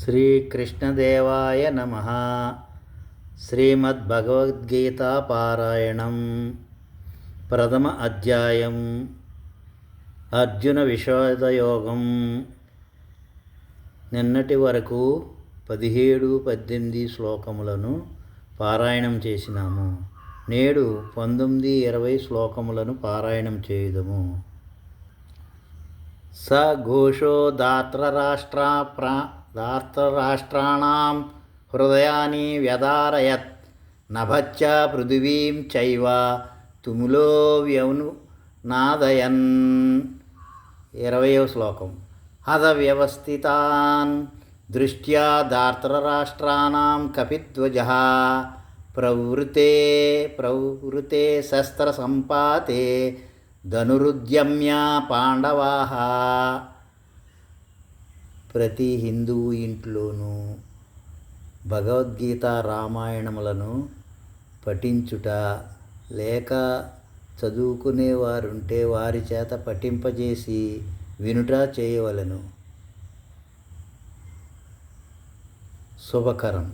శ్రీకృష్ణదేవాయ నమః. శ్రీమద్భగవద్గీతా పారాయణం. ప్రథమ అధ్యాయం. అర్జున విషాదయోగం. నిన్నటి వరకు 17-18 శ్లోకములను పారాయణం చేసినాము. నేడు 19-20 శ్లోకములను పారాయణం చేయుదము. స ఘోషో దార్తరాష్ట్రాణాం హృదయాని వ్యధారయత్ నభశ్చ పృథివీం చైవ తుములో వ్యనునాదయన్. 20వ శ్లోకం. హత వ్యవస్థితాన్ దృష్ట్యా దార్తరాష్ట్రాణాం కపిధ్వజః ప్రవృతే శస్త్ర సంపాతే ధనురుద్యమ్య పాండవాః. ప్రతి హిందువు ఇంట్లోనూ భగవద్గీత రామాయణములను పఠించుట లేక చదువుకునేవారుంటే వారి చేత పఠింపజేసి వినుట చేయవలెను. శుభకరం.